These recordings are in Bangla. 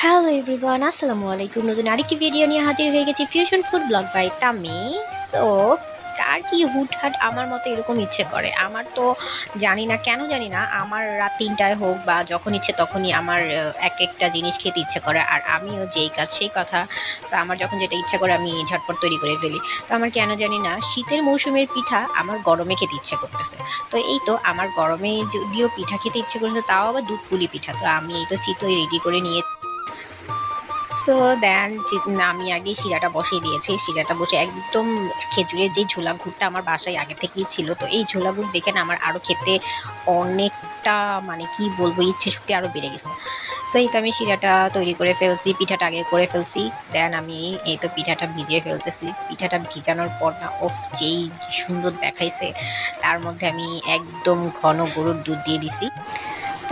হ্যালো এভরিওয়ান, আসসালামু আলাইকুম। নতুন আরেকটি ভিডিও নিয়ে হাজির হয়ে গেছি fusion food blog by Tami. So কার কি হুটহাট আমার মতো এরকম ইচ্ছে করে? আমার তো জানি না কেন জানি না, আমার রাত ৩টায় হোক বা যখন ইচ্ছে তখনই আমার এক একটা জিনিস খেতে ইচ্ছে করে। আর আমিও যেই কাজ সেই কথা। সো আমার যখন যেটা ইচ্ছা করে আমি ঝটপট তৈরি করে ফেলি। তো আমার কেন জানি না শীতের মৌসুমের পিঠা আমার গরমে খেতে ইচ্ছে করতেছে। তো এই তো আমার গরমে যদিও পিঠা খেতে ইচ্ছে করছে, তাও আবার দুধ পুলি পিঠা। তো আমি এই তো চিতই রেডি করে নিয়ে সো দেন আমি আগে শিরাটা বসিয়ে দিয়েছি। শিরাটা বসে একদম খেজুরের যে ঝোলা গুড়টা আমার বাসায় আগে থেকেই ছিল। তো এই ঝোলা গুড় দেখে না আমার আরও খেতে অনেকটা, মানে কি বলবো, ইচ্ছে শক্তি আরও বেড়ে গেছে। সো এই তো আমি শিরাটা তৈরি করে ফেলছি, পিঠাটা আগে করে ফেলছি। দেন আমি এই তো পিঠাটা ভিজিয়ে ফেলতেছি। পিঠাটা ভিজানোর পর না যেই সুন্দর দেখাইছে, তার মধ্যে আমি একদম ঘন গরুর দুধ দিয়ে দিছি।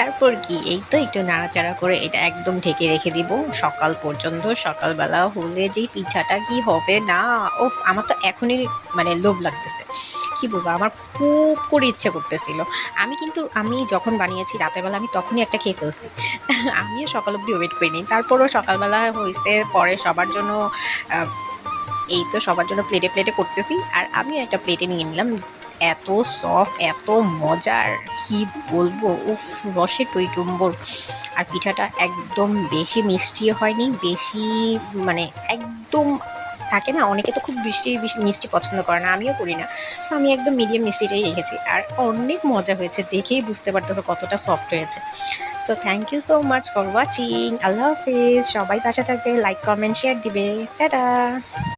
তারপর কি এই তো একটু নাড়াচাড়া করে এটা একদম ঢেকে রেখে দিব সকাল পর্যন্ত। সকালবেলা হলে যে পিঠাটা কি হবে না, ওফ! আমার তো এখনই মানে লোভ লাগতেছে। কি বলবো, আমার খুব করে ইচ্ছে করতেছিল। আমি যখন বানিয়েছি রাতের বেলা আমি তখনই একটা খেয়ে ফেলছি। আমিও সকাল অবধি ওয়েট করিনি। তারপরও সকালবেলা হইছে, পরে সবার জন্য আ এই তো সবার জন্য প্লেটে, প্লেটে করতেছি। আর আমিও একটা প্লেটে নিয়ে নিলাম। এত সফট, এত মজার, কি বলবো! উফ! রসে টইটুম্বর। আর পিঠাটা একদম বেশি মিষ্টিও হয়নি, বেশি মানে একদম থাকে না, অনেকে তো খুব বেশি মিষ্টি পছন্দ করে না, আমিও করি না। সো আমি একদম মিডিয়াম মিষ্টিটাই রেখেছি। আর অনেক মজা হয়েছে, দেখেই বুঝতে পারতেছো কতটা সফট হয়েছে। So thank you so much for watching. আল্লাহ হাফেজ। সবাই পাশে থাকবে, লাইক, কমেন্ট, শেয়ার দিবে। টাটা!